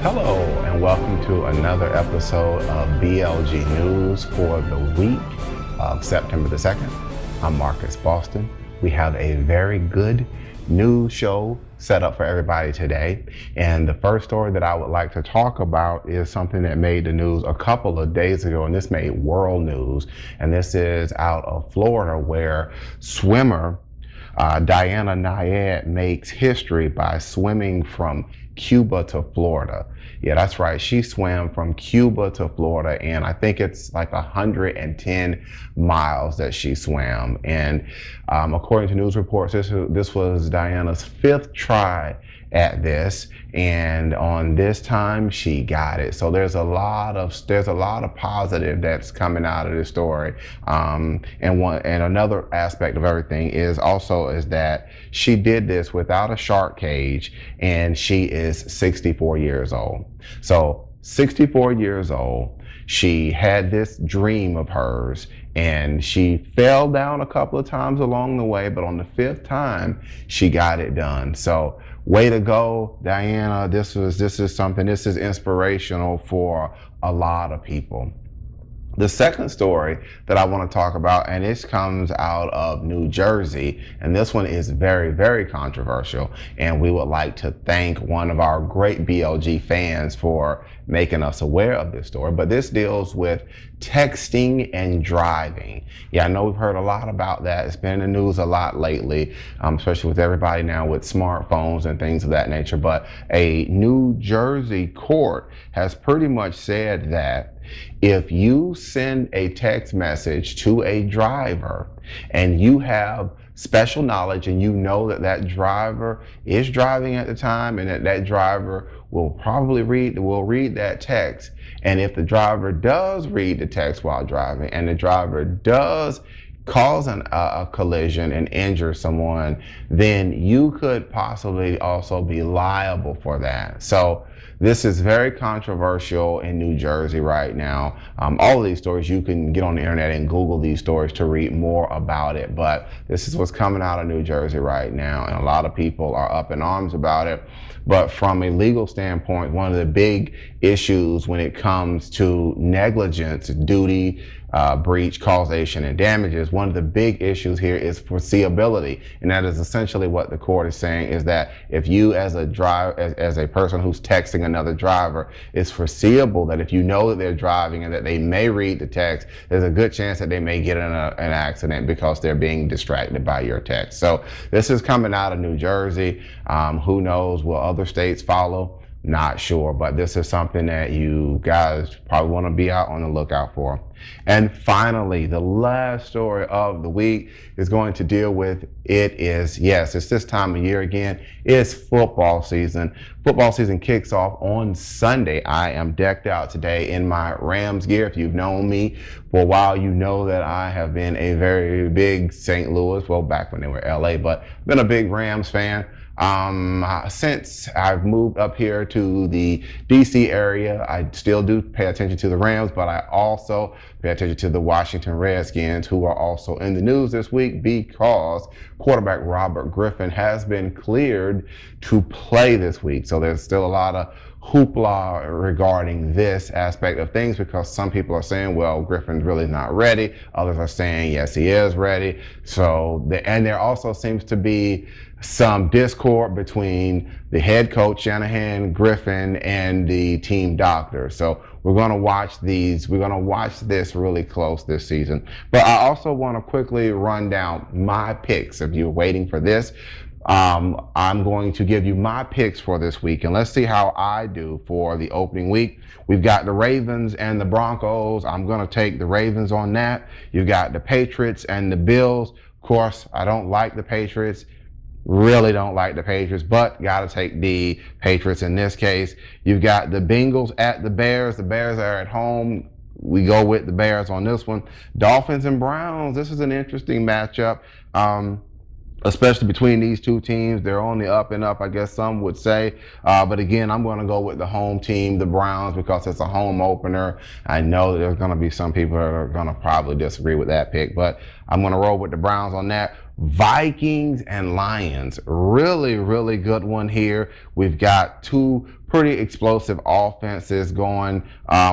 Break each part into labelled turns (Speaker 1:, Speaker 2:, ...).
Speaker 1: Hello, and welcome to another episode of BLG News for the week of September the 2nd. I'm Marcus Boston. We have a very good news show set up for everybody today. And the first story that I would like to talk about is something that made the news a couple of days ago, and this made world news. And this is out of Florida, where swimmer Diana Nyad makes history by swimming from Cuba to Florida. Yeah, that's right. She swam from Cuba to Florida, and I think it's like 110 miles that she swam. And according to news reports, this was Diana's fifth try at this, and on this time she got it. So there's a lot of positive that's coming out of this story. And another aspect of everything is that she did this without a shark cage, and she is 64 years old. So 64 years old, she had this dream of hers, and she fell down a couple of times along the way, but on the fifth time she got it done. So way to go, Diana. This is inspirational for a lot of people. The second story that I want to talk about, and this comes out of New Jersey, and this one is very, very controversial, and we would like to thank one of our great BLG fans for making us aware of this story. But this deals with texting and driving. Yeah, I know we've heard a lot about that. It's been in the news a lot lately, especially with everybody now with smartphones and things of that nature. But a New Jersey court has pretty much said that if you send a text message to a driver and you have special knowledge and you know that that driver is driving at the time, and that driver will probably read that text, and if the driver does read the text while driving and the driver does cause a collision and injure someone, then you could possibly also be liable for that. So this is very controversial in New Jersey right now. All of these stories, you can get on the internet and Google these stories to read more about it, but this is what's coming out of New Jersey right now, and a lot of people are up in arms about it. But from a legal standpoint, one of the big issues when it comes to negligence, duty, breach, causation, and damages, one of the big issues here is foreseeability. And that is essentially what the court is saying, is that if you as a person who's texting another driver, it's foreseeable that if you know that they're driving and that they may read the text, there's a good chance that they may get in an accident because they're being distracted by your text. So this is coming out of New Jersey. Who knows, will other states follow? Not sure, but this is something that you guys probably want to be out on the lookout for. And finally, the last story of the week is going to deal with, it's this time of year again. It's football season. Football season kicks off on Sunday. I am decked out today in my Rams gear. If you've known me for a while, you know that I have been a very big St. Louis, well, back when they were LA, but been a big Rams fan. Since I've moved up here to the DC area, I still do pay attention to the Rams, but I also pay attention to the Washington Redskins, who are also in the news this week because quarterback Robert Griffin has been cleared to play this week. So there's still a lot of hoopla regarding this aspect of things, because some people are saying, well, Griffin's really not ready. Others are saying, yes, he is ready. So, and there also seems to be some discord between the head coach Shanahan, Griffin, and the team doctor. So we're going to watch this really close this season. But I also want to quickly run down my picks. If you're waiting for this, I'm going to give you my picks for this week, and let's see how I do for the opening week. We've got the Ravens and the Broncos. I'm going to take the Ravens on that. You've got the Patriots and the Bills. Of course, I don't like the Patriots. Really don't like the Patriots, but got to take the Patriots in this case. You've got the Bengals at the Bears. The Bears are at home. We go with the Bears on this one. Dolphins and Browns. This is an interesting matchup. especially between these two teams. They're on the up and up, I guess some would say. But again, I'm going to go with the home team, the Browns, because it's a home opener. I know that there's going to be some people that are going to probably disagree with that pick, but I'm going to roll with the Browns on that. Vikings and Lions, really, really good one here. We've got two pretty explosive offenses going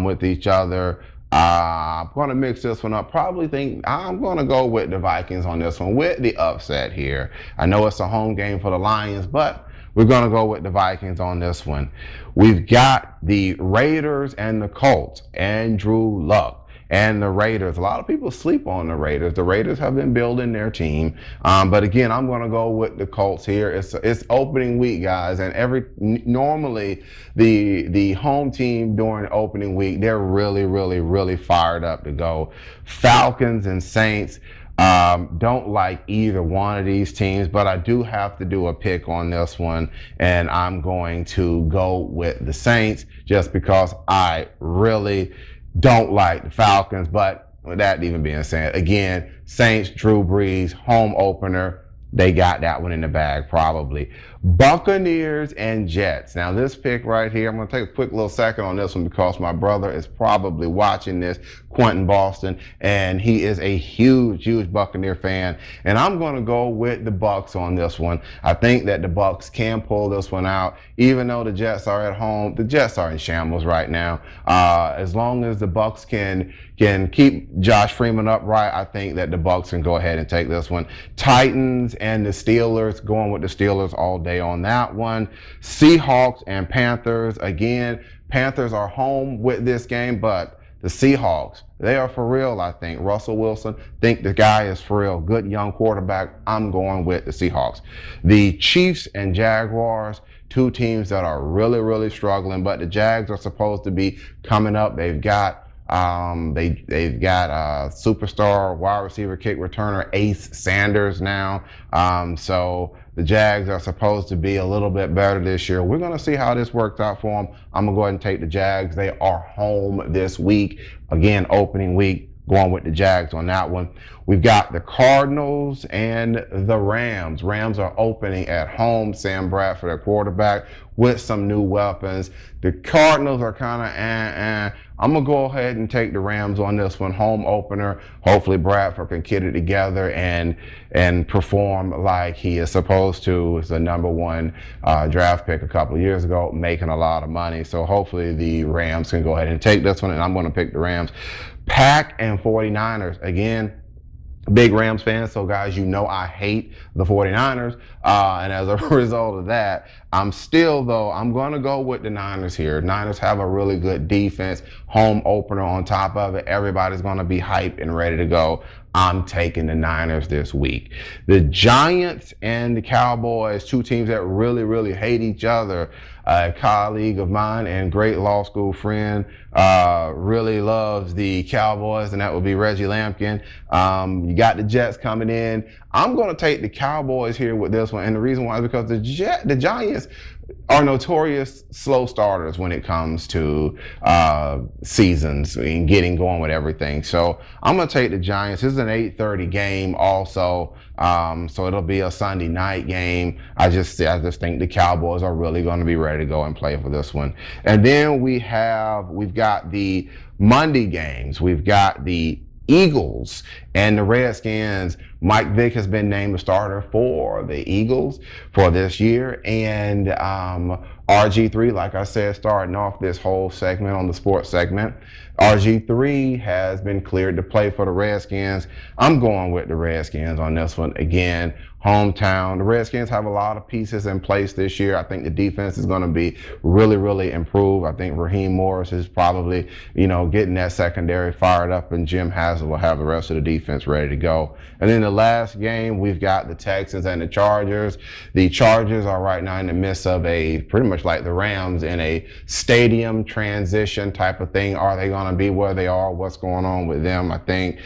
Speaker 1: with each other. I'm going to mix this one up. Probably think I'm going to go with the Vikings on this one with the upset here. I know it's a home game for the Lions, but we're going to go with the Vikings on this one. We've got the Raiders and the Colts. Andrew Luck and the Raiders. A lot of people sleep on the Raiders. The Raiders have been building their team. But again, I'm going to go with the Colts here. It's opening week, guys. And normally the home team during opening week, they're really, really, really fired up to go. Falcons and Saints. Don't like either one of these teams, but I do have to do a pick on this one, and I'm going to go with the Saints just because I really don't like the Falcons. But with that even being said, again, Saints, Drew Brees, home opener. They got that one in the bag probably. Buccaneers and Jets. Now this pick right here, I'm going to take a quick little second on this one because my brother is probably watching this, Quentin Boston, and he is a huge, huge Buccaneer fan. And I'm going to go with the Bucs on this one. I think that the Bucs can pull this one out, even though the Jets are at home. The Jets are in shambles right now. As long as the Bucs can keep Josh Freeman upright, I think that the Bucs can go ahead and take this one. Titans and the Steelers, going with the Steelers all day on that one. Seahawks and Panthers. Again, Panthers are home with this game, but the Seahawks, they are for real, I think. Russell Wilson, think the guy is for real. Good young quarterback. I'm going with the Seahawks. The Chiefs and Jaguars, two teams that are really, really struggling, but the Jags are supposed to be coming up. They've got they've got a superstar wide receiver kick returner Ace Sanders now. So the Jags are supposed to be a little bit better this year. We're going to see how this works out for them. I'm going to go ahead and take the Jags. They are home this week. Again, opening week. Going with the Jags on that one. We've got the Cardinals and the Rams. Rams are opening at home. Sam Bradford, their quarterback, with some new weapons. The Cardinals are kind of I'm going to go ahead and take the Rams on this one. Home opener. Hopefully Bradford can get it together and perform like he is supposed to. It's the #1 draft pick a couple of years ago, making a lot of money. So hopefully the Rams can go ahead and take this one, and I'm going to pick the Rams. Pack and 49ers. Again, big Rams fan, so guys, you know I hate the 49ers, and as a result of that, I'm going to go with the Niners here. Niners have a really good defense, home opener on top of it. Everybody's going to be hyped and ready to go. I'm taking the Niners this week. The Giants and the Cowboys, two teams that really, really hate each other. A colleague of mine and great law school friend really loves the Cowboys, and that would be Reggie Lampkin. You got the Jets coming in. I'm going to take the Cowboys here with this one, and the reason why is because the Giants are notorious slow starters when it comes to seasons and getting going with everything. So I'm going to take the Giants. This is an 8:30 game also, so it'll be a Sunday night game. I just think the Cowboys are really going to be ready to go and play for this one. And then we've got the Monday games. We've got the Eagles and the Redskins. Mike Vick has been named the starter for the Eagles for this year. And RG3, like I said, starting off this whole segment on the sports segment, RG3 has been cleared to play for the Redskins. I'm going with the Redskins on this one. Again, hometown. The Redskins have a lot of pieces in place this year. I think the defense is going to be really, really improved. I think Raheem Morris is probably, getting that secondary fired up, and Jim Haslett will have the rest of the defense ready to go. And then the last game, we've got the Texans and the Chargers. The Chargers are right now in the midst of pretty much like the Rams, in a stadium transition type of thing. Are they going to be where they are? What's going on with them? I think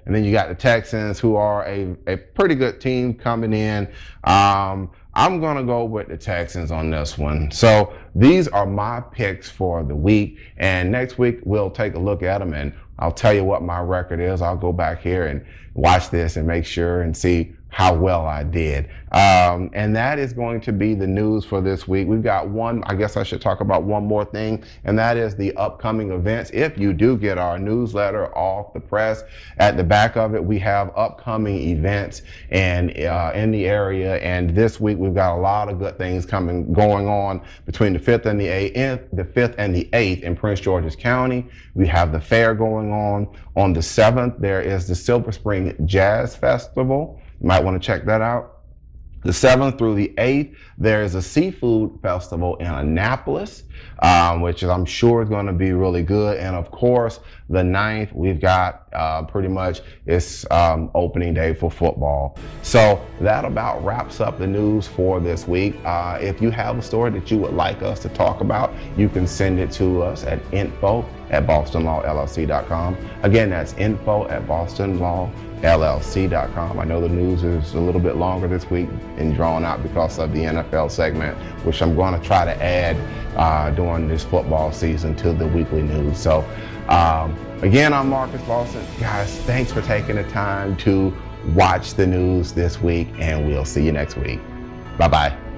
Speaker 1: and then you got the Texans, who are a pretty good team coming in. I'm going to go with the Texans on this one. So these are my picks for the week. And next week, we'll take a look at them, and I'll tell you what my record is. I'll go back here and watch this and make sure and see how well I did. And that is going to be the news for this week. We've got one, I guess I should talk about one more thing, and that is the upcoming events. If you do get our newsletter off the press, at the back of it, we have upcoming events and in the area. And this week, we've got a lot of good things going on between the 5th and the 8th in Prince George's County. We have the fair going on. On the 7th, there is the Silver Spring Jazz Festival. You might want to check that out. The 7th through the 8th, there is a seafood festival in Annapolis, which I'm sure is going to be really good. And of course, the 9th, we've got pretty much it's opening day for football. So that about wraps up the news for this week. If you have a story that you would like us to talk about, you can send it to us at info@bostonlawllc.com. Again, that's info@bostonlawllc.com. I know the news is a little bit longer this week and drawn out because of the NFL segment, which I'm going to try to add during this football season to the weekly news. So again, I'm Marcus Boston. Guys, thanks for taking the time to watch the news this week, and we'll see you next week. Bye-bye.